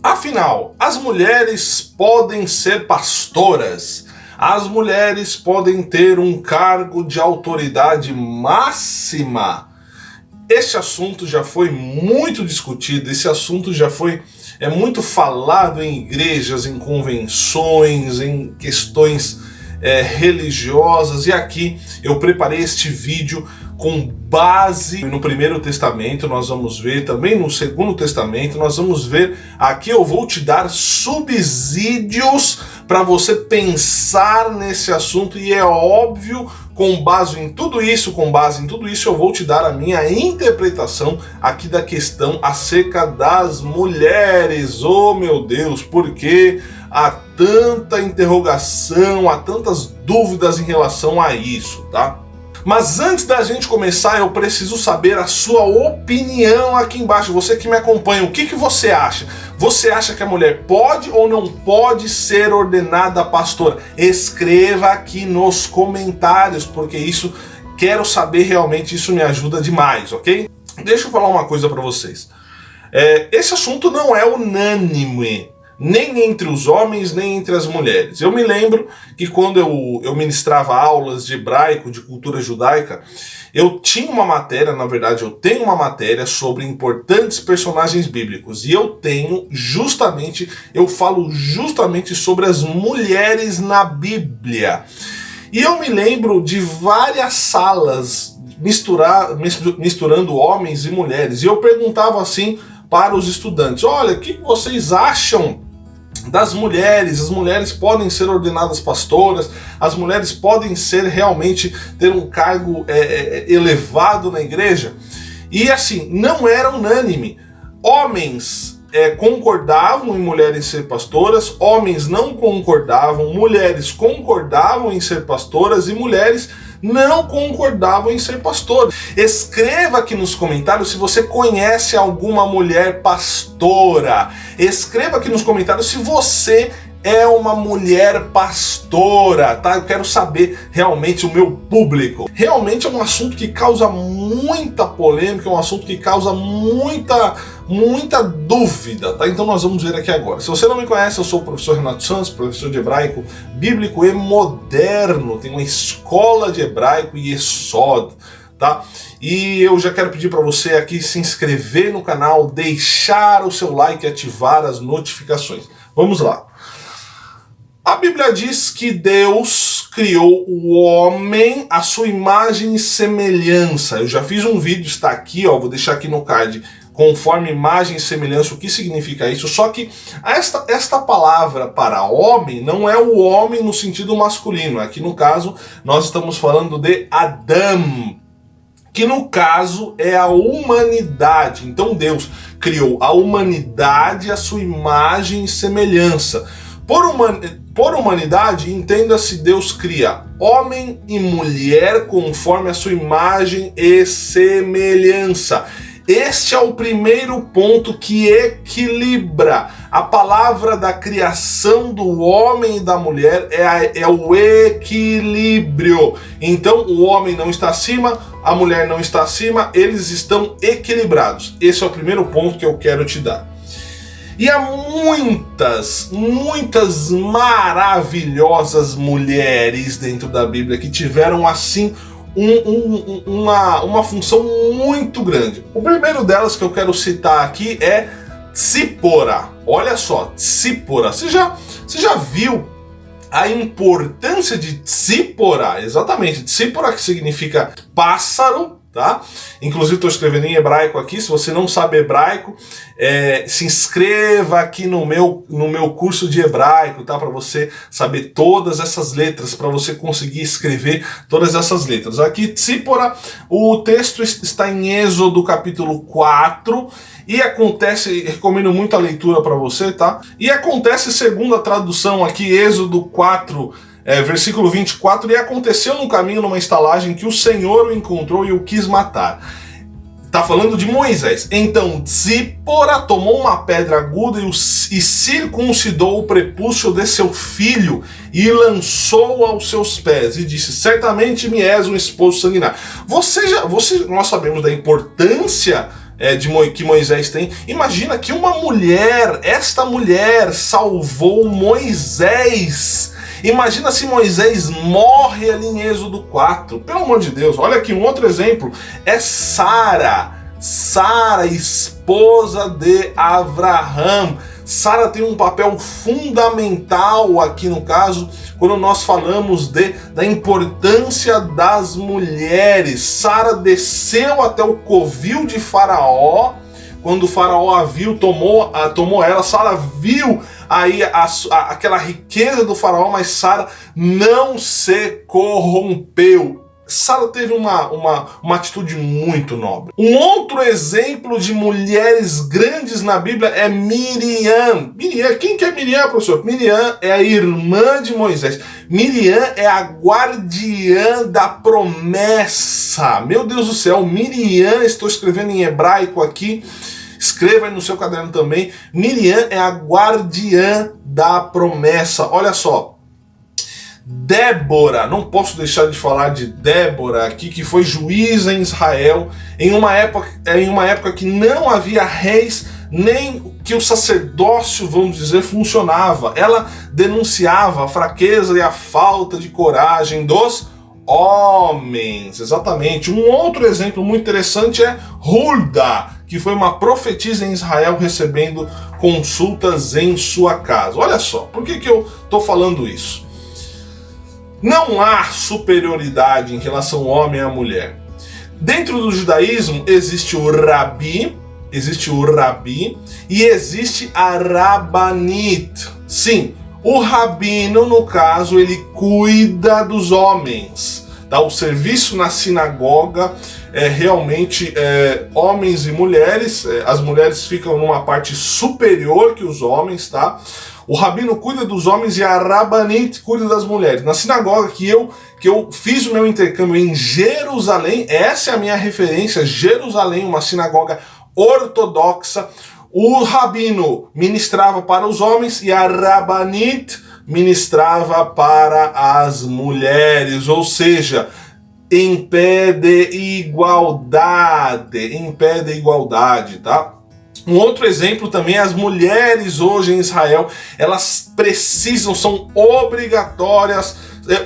Afinal, as mulheres podem ser pastoras? As mulheres podem ter um cargo de autoridade máxima? Este assunto já foi muito discutido, esse assunto já foi muito falado em igrejas, em convenções, em questões religiosas, e aqui eu preparei este vídeo com base no Primeiro Testamento. Nós vamos ver também no Segundo Testamento, nós vamos ver, aqui eu vou te dar subsídios para você pensar nesse assunto, e é óbvio, com base em tudo isso, eu vou te dar a minha interpretação aqui da questão acerca das mulheres. Oh meu Deus, por que há tanta interrogação, há tantas dúvidas em relação a isso, tá? Mas antes da gente começar, eu preciso saber a sua opinião aqui embaixo. Você que me acompanha, o que você acha? Você acha que a mulher pode ou não pode ser ordenada pastora? Escreva aqui nos comentários, porque isso, quero saber realmente, isso me ajuda demais, ok? Deixa eu falar uma coisa para vocês. Esse assunto não é unânime, nem entre os homens, nem entre as mulheres. Eu me lembro que quando eu ministrava aulas de hebraico, de cultura judaica, eu tinha uma matéria, na verdade eu tenho uma matéria sobre importantes personagens bíblicos, e eu falo justamente sobre as mulheres na Bíblia. E eu me lembro de várias salas misturando homens e mulheres, e eu perguntava assim para os estudantes: olha, o que vocês acham das mulheres? As mulheres podem ser ordenadas pastoras? As mulheres podem ser realmente, ter um cargo elevado na igreja? E assim, não era unânime. Homens concordavam em mulheres ser pastoras, homens não concordavam, mulheres concordavam em ser pastoras e mulheres não concordavam em ser pastoras. Escreva aqui nos comentários se você conhece alguma mulher pastora. Escreva aqui nos comentários se você é uma mulher pastora, tá? Eu quero saber realmente, o meu público. Realmente é um assunto que causa muita polêmica, é um assunto que causa muita dúvida, tá? Então nós vamos ver aqui agora. Se você não me conhece, eu sou o professor Renato Santos, professor de hebraico bíblico e moderno. Tenho uma escola de hebraico e Yesod, tá? E eu já quero pedir para você aqui se inscrever no canal, deixar o seu like e ativar as notificações. Vamos lá. A Bíblia diz que Deus criou o homem à sua imagem e semelhança. Eu já fiz um vídeo, está aqui, ó, vou deixar aqui no card, conforme imagem e semelhança, o que significa isso. Só que esta palavra para homem não é o homem no sentido masculino. Aqui no caso nós estamos falando de Adão, que no caso é a humanidade. Então Deus criou a humanidade à sua imagem e semelhança. Por humanidade, entenda-se, Deus cria homem e mulher conforme a sua imagem e semelhança. Este é o primeiro ponto que equilibra. A palavra da criação do homem e da mulher é o equilíbrio. Então o homem não está acima, a mulher não está acima, eles estão equilibrados. Esse é o primeiro ponto que eu quero te dar. E há muitas maravilhosas mulheres dentro da Bíblia que tiveram assim uma função muito grande. O primeiro delas que eu quero citar aqui é Tzipora. Olha só, Tzipora. Você já viu a importância de Tzipora? Exatamente, Tzipora, que significa pássaro, tá? Inclusive estou escrevendo em hebraico aqui. Se você não sabe hebraico, se inscreva aqui no meu curso de hebraico, tá? Para você saber todas essas letras, para você conseguir escrever todas essas letras. Aqui, Tzipora, o texto está em Êxodo capítulo 4, e acontece, recomendo muito a leitura para você, tá? E acontece, segundo a tradução aqui, Êxodo 4, versículo 24, e aconteceu no caminho, numa estalagem, que o Senhor o encontrou e o quis matar. Está falando de Moisés. Então Tzipora tomou uma pedra aguda e circuncidou o prepúcio de seu filho e lançou aos seus pés e disse: certamente me és um esposo sanguinário. Nós sabemos da importância que Moisés tem. Imagina que esta mulher salvou Moisés. Imagina se Moisés morre ali em Êxodo 4. Pelo amor de Deus, olha aqui um outro exemplo. É Sara, esposa de Abraão. Sara tem um papel fundamental aqui no caso, quando nós falamos da importância das mulheres. Sara desceu até o covil de Faraó. Quando o Faraó a viu, tomou ela. Sara viu aí aquela riqueza do Faraó, mas Sara não se corrompeu. Sara teve uma atitude muito nobre. Um outro exemplo de mulheres grandes na Bíblia é Miriam. Quem que é Miriam, professor? Miriam é a irmã de Moisés. Miriam é a guardiã da promessa. Meu Deus do céu, Miriam, estou escrevendo em hebraico aqui, escreva aí no seu caderno também. Miriam é a guardiã da promessa. Olha só. Débora, não posso deixar de falar de Débora aqui, que foi juíza em Israel em uma época que não havia reis, nem que o sacerdócio, vamos dizer, funcionava. Ela denunciava a fraqueza e a falta de coragem dos homens. Exatamente. Um outro exemplo muito interessante é Hulda, que foi uma profetisa em Israel recebendo consultas em sua casa. Olha só, por que eu estou falando isso? Não há superioridade em relação ao homem e à mulher. Dentro do judaísmo existe o rabi e existe a rabanit. Sim, o rabino, no caso, ele cuida dos homens. Tá? O serviço na sinagoga é realmente homens e mulheres. As mulheres ficam numa parte superior que os homens, tá? O rabino cuida dos homens e a rabanit cuida das mulheres. Na sinagoga que eu fiz o meu intercâmbio em Jerusalém, essa é a minha referência, Jerusalém, uma sinagoga ortodoxa. O rabino ministrava para os homens e a rabanit ministrava para as mulheres, ou seja, em pé de igualdade, tá? Um outro exemplo também, as mulheres hoje em Israel, elas são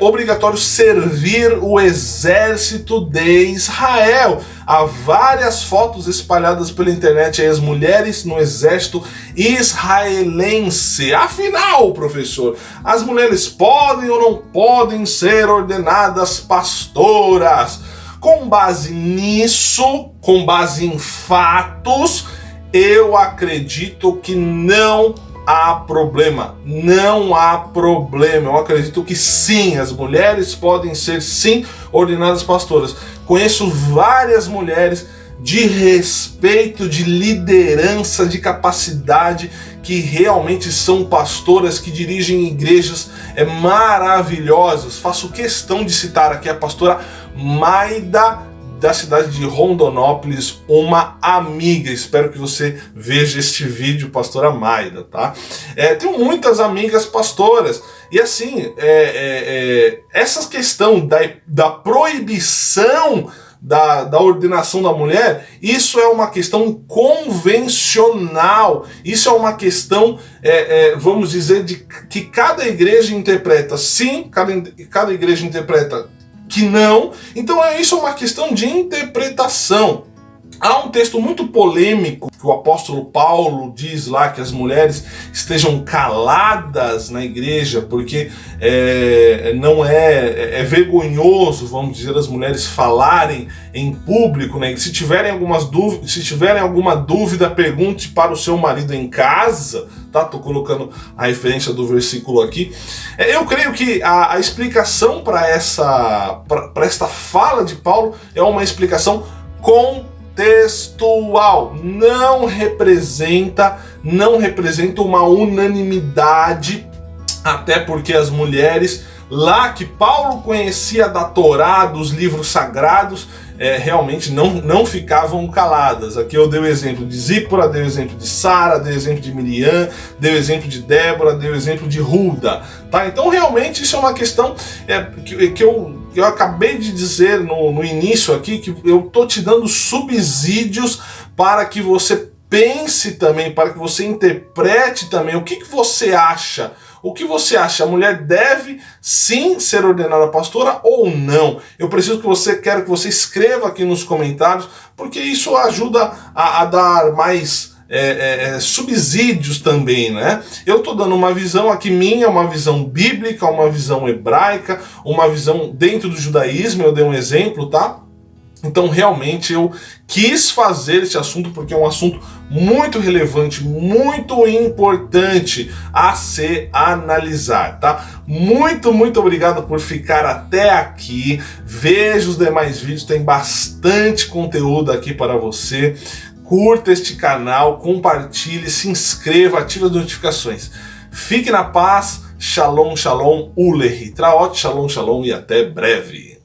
obrigatório servir o exército de Israel. Há várias fotos espalhadas pela internet aí, as mulheres no exército israelense. Afinal, professor, as mulheres podem ou não podem ser ordenadas pastoras? Com base nisso, com base em fatos, eu acredito que não há problema. Não há problema. Eu acredito que sim, as mulheres podem ser sim ordenadas pastoras. Conheço várias mulheres de respeito, de liderança, de capacidade, que realmente são pastoras, que dirigem igrejas maravilhosas. Faço questão de citar aqui a pastora Maida, da cidade de Rondonópolis, uma amiga. Espero que você veja este vídeo, pastora Maida, tá? Tenho muitas amigas pastoras, e assim, essa questão da proibição da ordenação da mulher, isso é uma questão convencional, isso é uma questão, vamos dizer, de que cada igreja interpreta sim, cada igreja interpreta que não. Então isso é uma questão de interpretação. Há um texto muito polêmico que o apóstolo Paulo diz lá que as mulheres estejam caladas na igreja, porque não é vergonhoso, vamos dizer, as mulheres falarem em público, né? Se tiverem alguma dúvida, pergunte para o seu marido em casa, tá? Tô colocando a referência do versículo aqui. Eu creio que a explicação para esta fala de Paulo é uma explicação contextual, não representa uma unanimidade, até porque as mulheres lá que Paulo conhecia da Torá, dos livros sagrados, realmente não ficavam caladas. Aqui eu dei o exemplo de Zípora, dei o exemplo de Sara, dei o exemplo de Miriam, dei o exemplo de Débora, dei o exemplo de Hulda, tá? Então realmente isso é uma questão que eu eu acabei de dizer no início aqui, que eu tô te dando subsídios para que você pense também, para que você interprete também. O que você acha? O que você acha? A mulher deve sim ser ordenada pastora ou não? Eu preciso quero que você escreva aqui nos comentários, porque isso ajuda a dar mais subsídios também, né? Eu tô dando uma visão aqui minha, uma visão bíblica, uma visão hebraica, uma visão dentro do judaísmo, eu dei um exemplo, tá? Então realmente eu quis fazer esse assunto porque é um assunto muito relevante, muito importante a se analisar, tá? Muito obrigado por ficar até aqui. Veja os demais vídeos, tem bastante conteúdo aqui para você. Curta este canal, compartilhe, se inscreva, ative as notificações. Fique na paz, shalom, shalom, ulehi, traot, shalom, shalom e até breve.